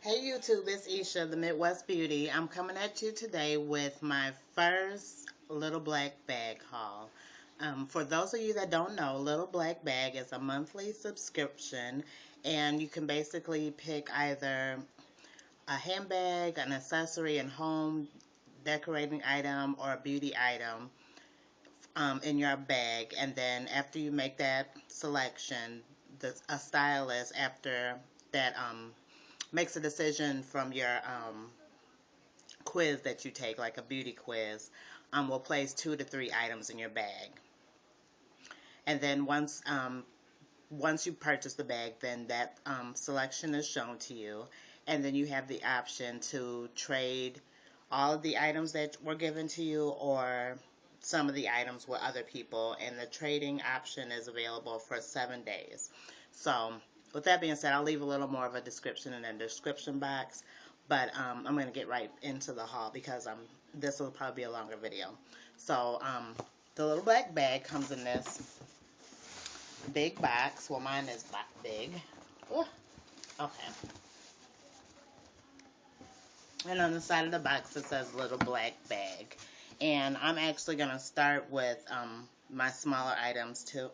Hey YouTube, it's Isha, the Midwest Beauty. I'm coming at you today with my first Little Black Bag haul. For those of you that don't know, Little Black Bag is a monthly subscription, and you can basically pick either a handbag, an accessory and home decorating item, or a beauty item in your bag. And then after you make that selection, a stylist after that makes a decision from your quiz that you take, like a beauty quiz, will place 2 to 3 items in your bag. And then once you purchase the bag, then that selection is shown to you, and then you have the option to trade all of the items that were given to you or some of the items with other people, and the trading option is available for 7 days. So with that being said, I'll leave a little more of a description in the description box, but I'm going to get right into the haul because this will probably be a longer video. So the Little Black Bag comes in this big box. Well, mine is big. Ooh, okay. And on the side of the box it says Little Black Bag. And I'm actually going to start with my smaller items too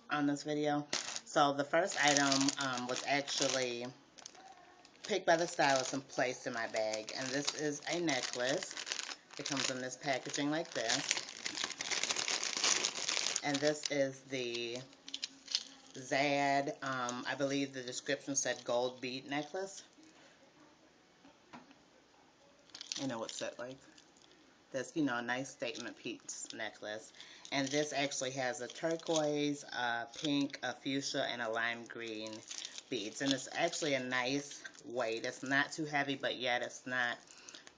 on this video. So the first item was actually picked by the stylist and placed in my bag. And this is a necklace. It comes in this packaging like this. And this is the Zad, I believe the description said gold bead necklace. You know what's it like? This, nice statement piece necklace. And this actually has a turquoise, a pink, a fuchsia, and a lime green beads. And it's actually a nice weight. It's not too heavy, but yet it's not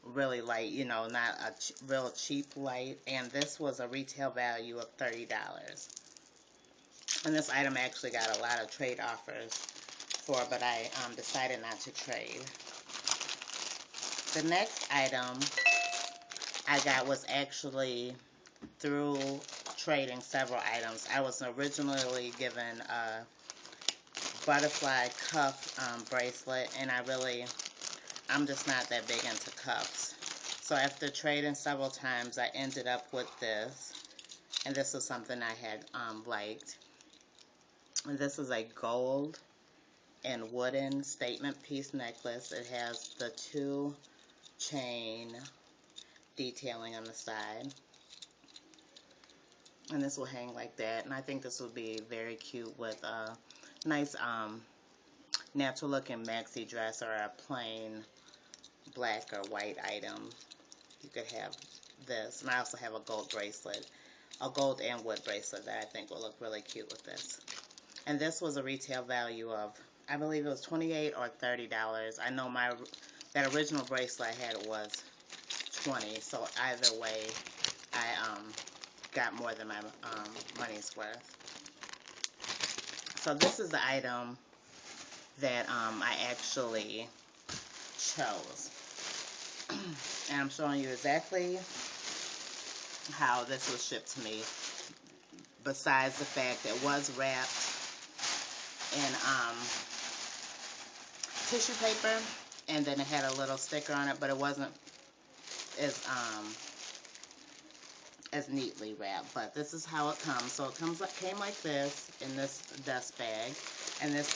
really light, not a real cheap light. And this was a retail value of $30. And this item actually got a lot of trade offers for, but I decided not to trade. The next item I got was actually through trading several items. I was originally given a butterfly cuff bracelet, and I'm just not that big into cuffs. So after trading several times, I ended up with this, and this was something I had liked. And this is a gold and wooden statement piece necklace. It has the 2-chain detailing on the side. And this will hang like that. And I think this will be very cute with a nice natural looking maxi dress or a plain black or white item. You could have this. And I also have a gold bracelet. A gold and wood bracelet that I think will look really cute with this. And this was a retail value of, I believe it was $28 or $30. I know that original bracelet I had was $20. So either way, I got more than my money's worth. So this is the item that I actually chose. And I'm showing you exactly how this was shipped to me, besides the fact that it was wrapped in tissue paper, and then it had a little sticker on it, but it wasn't as neatly wrapped. But this is how it comes. So it came like this in this dust bag, and this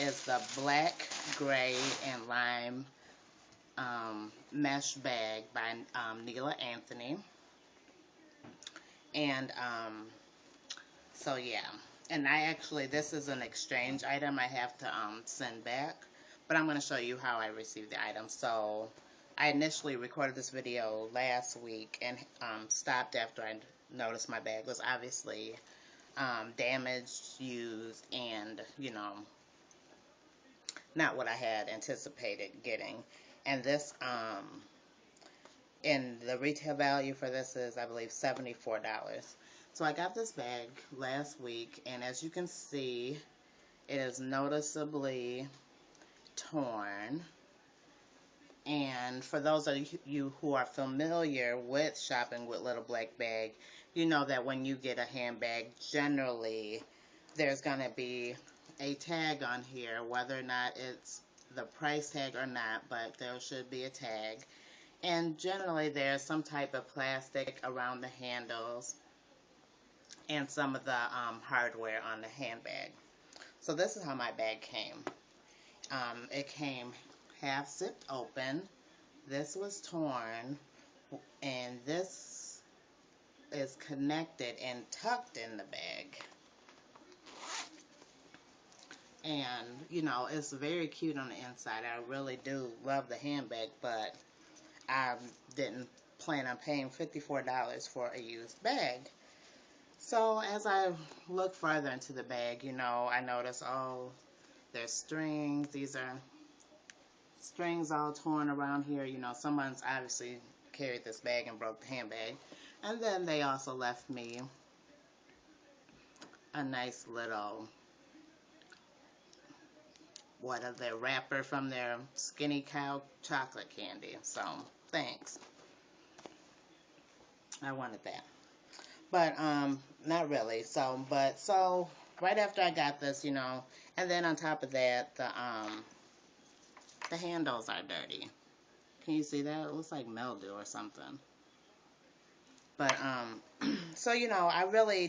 is the black, gray, and lime mesh bag by Neela Anthony. And so yeah, and this is an exchange item I have to send back, but I'm going to show you how I received the item. So I initially recorded this video last week and stopped after I noticed my bag was obviously damaged, used, and not what I had anticipated getting. And this and the retail value for this is, I believe, $74. So I got this bag last week, and as you can see, it is noticeably torn. And for those of you who are familiar with shopping with Little Black Bag, you know that when you get a handbag, generally there's going to be a tag on here, whether or not it's the price tag or not, but there should be a tag. And generally there's some type of plastic around the handles and some of the hardware on the handbag. So this is how my bag came. It came half zipped open. This was torn, and this is connected and tucked in the bag. And, you know, it's very cute on the inside. I really do love the handbag, but I didn't plan on paying $54 for a used bag. So as I look further into the bag, you know, I notice, oh, there's strings. These are strings all torn around here. You know, someone's obviously carried this bag and broke the handbag. And then they also left me a nice little, what are their wrapper from their Skinny Cow chocolate candy. So, thanks. I wanted that. But, not really. So, right after I got this, you know, and then on top of that, the handles are dirty. Can you see that? It looks like mildew or something. But, so, you know, I really